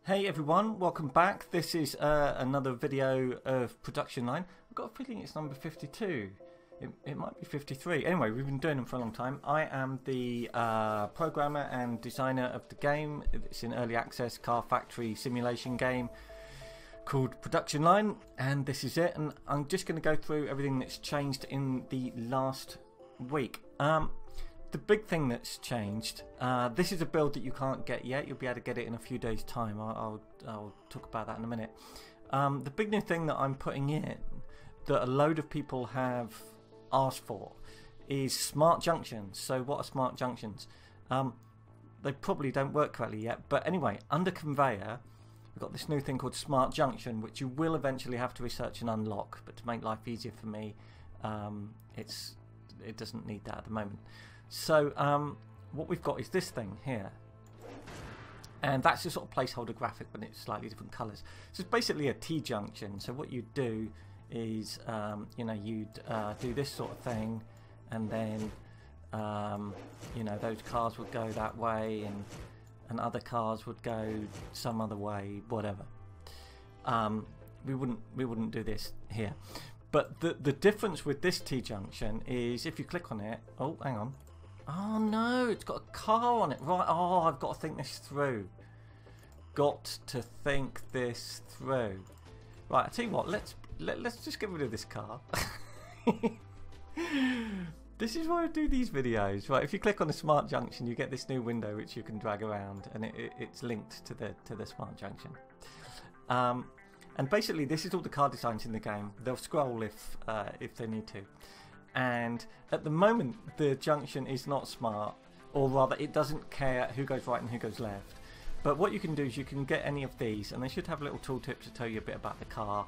Hey everyone, welcome back. This is another video of Production Line. I've got a feeling it's number 52. It might be 53. Anyway, we've been doing them for a long time. I am the programmer and designer of the game. It's an early access car factory simulation game called Production Line, and this is it. And I'm just going to go through everything that's changed in the last week. The big thing that's changed, this is a build that you can't get yet. You'll be able to get it in a few days' time. I'll talk about that in a minute. The big new thing that I'm putting in, that a load of people have asked for, is smart junctions. So what are smart junctions? They probably don't work correctly yet. But anyway, under conveyor, we've got this new thing called smart junction, which you will eventually have to research and unlock. But to make life easier for me, it doesn't need that at the moment. So what we've got is this thing here, and that's a sort of placeholder graphic, but it's slightly different colours. So it's basically a T-junction. So what you do is, you know, you'd do this sort of thing, and then you know, those cars would go that way, and other cars would go some other way, whatever. We wouldn't do this here. But the difference with this T-junction is if you click on it, oh, hang on. Oh no, it's got a car on it. Right, oh, I've got to think this through. Got to think this through. Right, I tell you what, let's just get rid of this car. This is why I do these videos. Right, if you click on the smart junction, you get this new window which you can drag around, and it's linked to the smart junction. And basically, this is all the car designs in the game. They'll scroll if they need to. And at the moment, the junction is not smart, or rather, it doesn't care who goes right and who goes left. But what you can do is you can get any of these, and they should have little tooltips to tell you a bit about the car.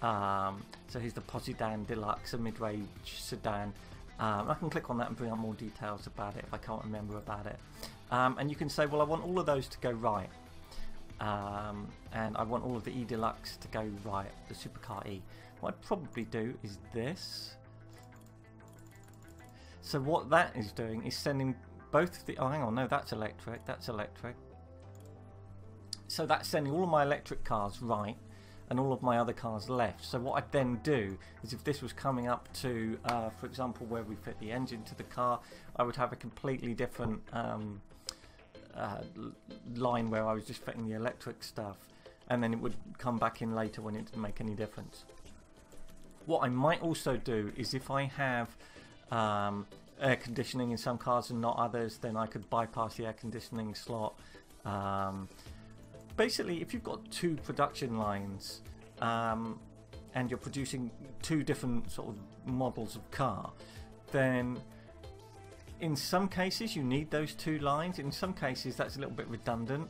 So here's the Positech Deluxe, a mid-range sedan. I can click on that and bring up more details about it if I can't remember about it. And you can say, well, I want all of those to go right. And I want all of the E Deluxe to go right, the Supercar E. What I'd probably do is this. So what that is doing is sending both of the... Oh, hang on, no, that's electric, that's electric. So that's sending all of my electric cars right, and all of my other cars left. So what I'd then do is, if this was coming up to, for example, where we fit the engine to the car, I would have a completely different line where I was just fitting the electric stuff, and then it would come back in later when it didn't make any difference. What I might also do is, if I have air conditioning in some cars and not others, then I could bypass the air conditioning slot. Basically, if you've got two production lines and you're producing two different sort of models of car, then in some cases you need those two lines. In some cases that's a little bit redundant,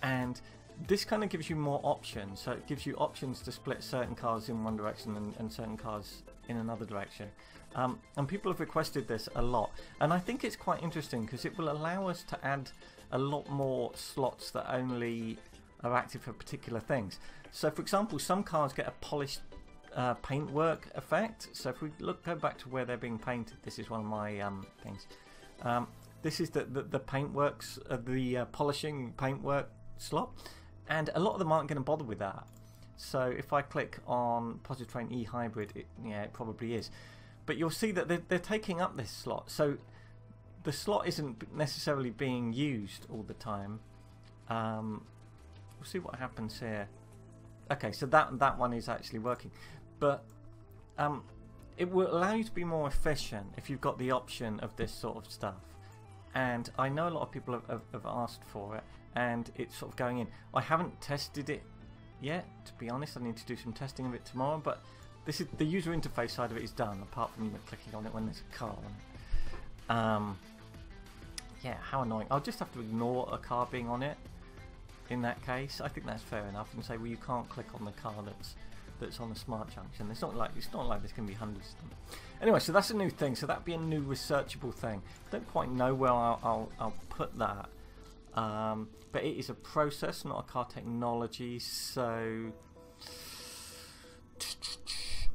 and this kind of gives you more options. So it gives you options to split certain cars in one direction and certain cars in another direction. And people have requested this a lot, and I think it's quite interesting because it will allow us to add a lot more slots that only are active for particular things. So for example, some cars get a polished paintwork effect. So if we go back to where they're being painted, this is one of my things. This is the paintworks, the polishing paintwork slot, and a lot of them aren't going to bother with that. So if I click on Positech E Hybrid, yeah, it probably is. But you'll see that they're taking up this slot. So the slot isn't necessarily being used all the time. We'll see what happens here. Okay, so that one is actually working. But it will allow you to be more efficient if you've got the option of this sort of stuff. And I know a lot of people have asked for it, and it's sort of going in. I haven't tested it yet, to be honest. I need to do some testing of it tomorrow, but this is the user interface side of it is done, apart from clicking on it when there's a car on. Yeah, how annoying. I'll just have to ignore a car being on it in that case. I think that's fair enough, and say, well, you can't click on the car that's on the smart junction. It's not like there's going to be hundreds of them. Anyway, so that's a new thing. So that'd be a new researchable thing. Don't quite know where I'll put that, but it is a process, not a car technology. So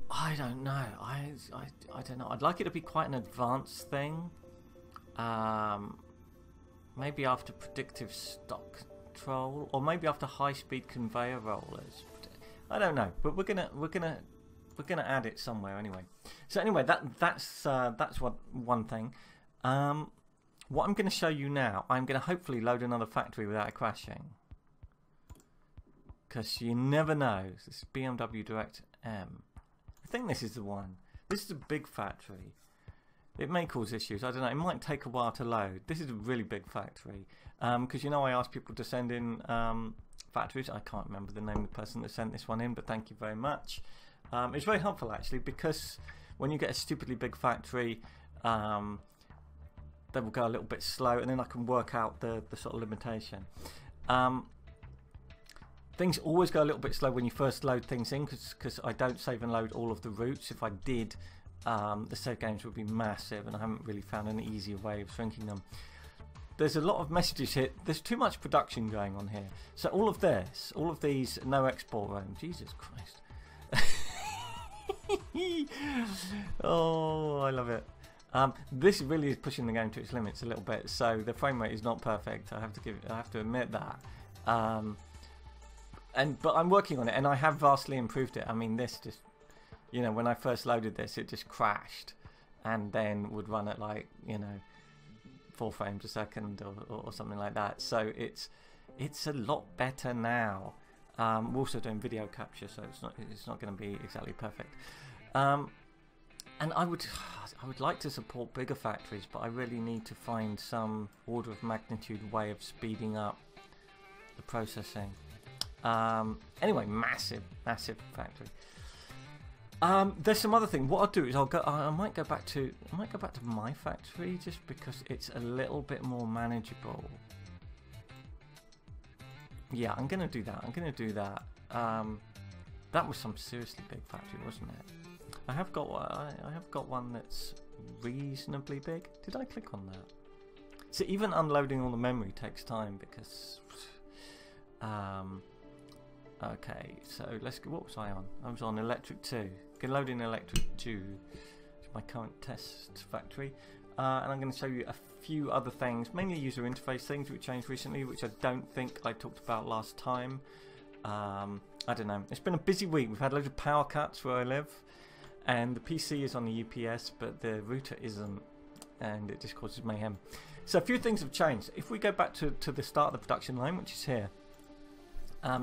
I don't know. I don't know. I'd like it to be quite an advanced thing. Maybe after predictive stock control, or maybe after high-speed conveyor rollers. I don't know, but we're gonna add it somewhere anyway. So anyway, that's one thing. What I'm going to show you now, I'm going to hopefully load another factory without it crashing, because you never know. This is BMW Direct M. I think this is the one. This is a big factory. It may cause issues. I don't know. It might take a while to load. This is a really big factory. Because you know I asked people to send in factories. I can't remember the name of the person that sent this one in, but thank you very much. It's very helpful actually, because when you get a stupidly big factory, they will go a little bit slow, and then I can work out the sort of limitation. Things always go a little bit slow when you first load things in, because I don't save and load all of the routes. If I did, the save games would be massive, and I haven't really found an easier way of shrinking them. There's a lot of messages here. There's too much production going on here. So all of this, all of these no export roam. Jesus Christ. Oh, I love it. This really is pushing the game to its limits a little bit. So the frame rate is not perfect. I have to admit that. But I'm working on it, and I have vastly improved it. I mean, this just, you know, when I first loaded this, it just crashed, and then would run at like, you know, 4 frames a second or something like that. So it's a lot better now. We're also doing video capture, so it's not going to be exactly perfect. And I would like to support bigger factories, but I really need to find some order of magnitude way of speeding up the processing. Anyway, massive factory. There's some other thing. What I'll do is I might go back to my factory, just because it's a little bit more manageable. Yeah, I'm gonna do that. That was some seriously big factory, wasn't it? I have got one that's reasonably big. Did I click on that? So even unloading all the memory takes time, because okay, so let's go. What was I on? I was on Electric 2. Can load in Electric 2 to my current test factory, and I'm going to show you a few other things, mainly user interface things which changed recently, which I don't think I talked about last time. I don't know. It's been a busy week. We've had loads of power cuts where I live, and the PC is on the UPS, but the router isn't, and it just causes mayhem. So a few things have changed. If we go back to the start of the production line, which is here,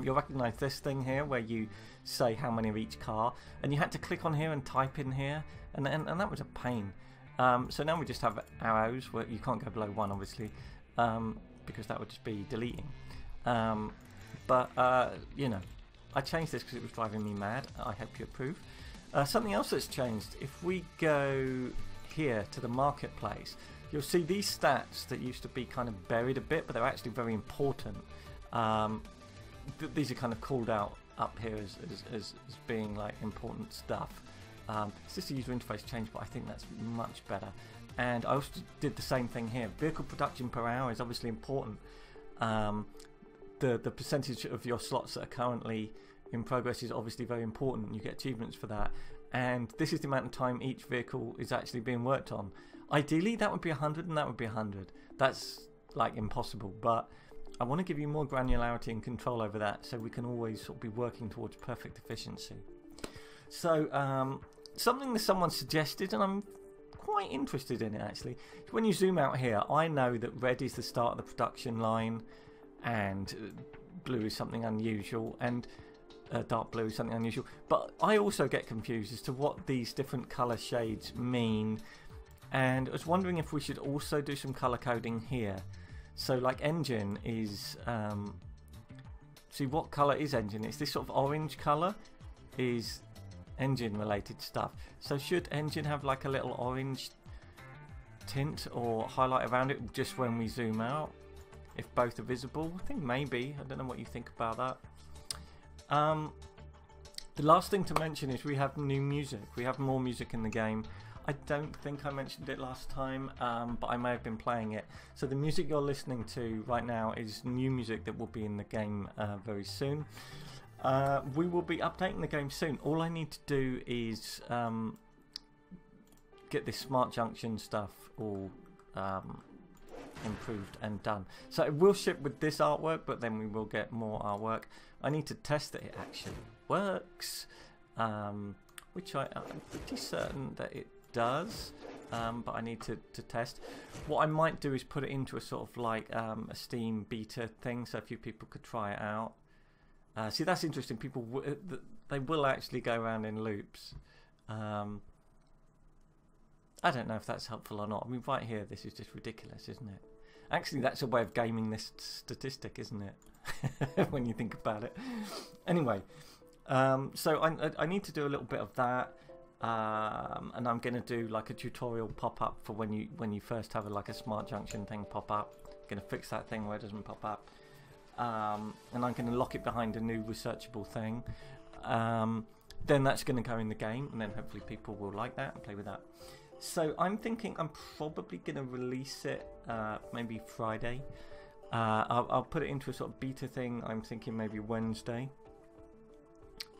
you'll recognise this thing here where you say how many of each car, and you had to click on here and type in here, and that was a pain. So now we just have arrows where you can't go below 1, obviously, because that would just be deleting. But you know, I changed this because it was driving me mad. I hope you approve. Something else that's changed, if we go here to the marketplace, you'll see these stats that used to be kind of buried a bit, but they're actually very important. These are kind of called out up here as being like important stuff. It's just a user interface change, but I think that's much better. And I also did the same thing here. Vehicle production per hour is obviously important. The percentage of your slots that are currently in progress is obviously very important. You get achievements for that, and this is the amount of time each vehicle is actually being worked on. Ideally that would be 100, and that would be 100. That's like impossible, but I want to give you more granularity and control over that, so we can always sort of be working towards perfect efficiency. So something that someone suggested, and I'm quite interested in it actually, when you zoom out here, I know that red is the start of the production line, and blue is something unusual, and dark blue is something unusual, but I also get confused as to what these different colour shades mean, and I was wondering if we should also do some colour coding here. So like engine is, see what colour is engine? It's this sort of orange colour is engine related stuff. So should engine have like a little orange tint or highlight around it just when we zoom out, if both are visible? I think maybe. I don't know what you think about that. The last thing to mention is we have new music. We have more music in the game. I don't think I mentioned it last time, but I may have been playing it. So the music you're listening to right now is new music that will be in the game very soon. We will be updating the game soon. All I need to do is get this smart junction stuff all improved and done. So it will ship with this artwork, but then we will get more artwork. I need to test that it actually works, which I'm pretty certain that it does, but I need to test. What I might do is put it into a sort of like a Steam beta thing, so a few people could try it out. See, that's interesting. People they will actually go around in loops. I don't know if that's helpful or not. I mean, right here, this is just ridiculous, isn't it? Actually, that's a way of gaming this statistic, isn't it? When you think about it. Anyway, so I need to do a little bit of that, and I'm going to do like a tutorial pop up for when you first have like a smart junction thing pop up. I'm going to fix that thing where it doesn't pop up, and I'm going to lock it behind a new researchable thing. Then that's going to go in the game, and then hopefully people will like that and play with that. So I'm thinking I'm probably going to release it maybe Friday. I'll put it into a sort of beta thing. I'm thinking maybe Wednesday.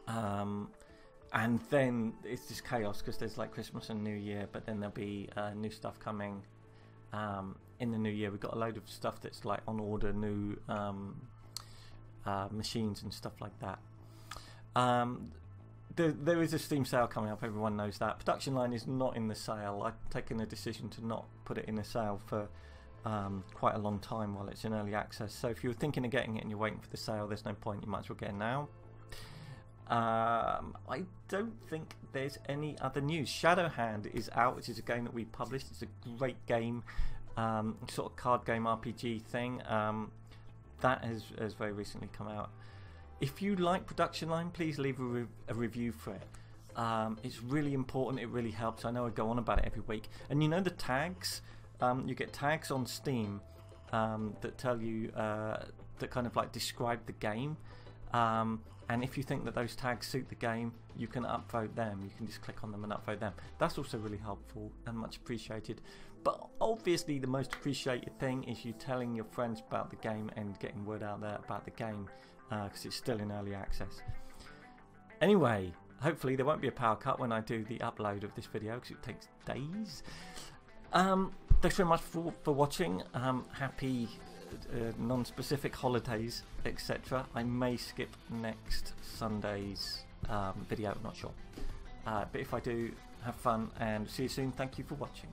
And then it's just chaos because there's like Christmas and New Year, but then there'll be new stuff coming in the new year. We've got a load of stuff that's like on order, new machines and stuff like that. There is a Steam sale coming up, everyone knows that. Production line is not in the sale. I've taken a decision to not put it in a sale for quite a long time while it's in early access. So if you're thinking of getting it and you're waiting for the sale, there's no point, you might as well get it now. I don't think there's any other news. Shadowhand is out, which is a game that we published. It's a great game, sort of card game RPG thing. That has very recently come out. If you like Production Line, please leave a review for it. It's really important, it really helps. I know I go on about it every week. And you know the tags? You get tags on Steam that tell you, that kind of like describe the game. And if you think that those tags suit the game, you can upvote them. You can just click on them and upvote them. That's also really helpful and much appreciated. But obviously the most appreciated thing is you telling your friends about the game and getting word out there about the game, because it's still in early access. Anyway, hopefully there won't be a power cut when I do the upload of this video, because it takes days. Thanks very much for watching. Happy non-specific holidays, etc. I may skip next Sunday's video, I'm not sure. But if I do, have fun and see you soon. Thank you for watching.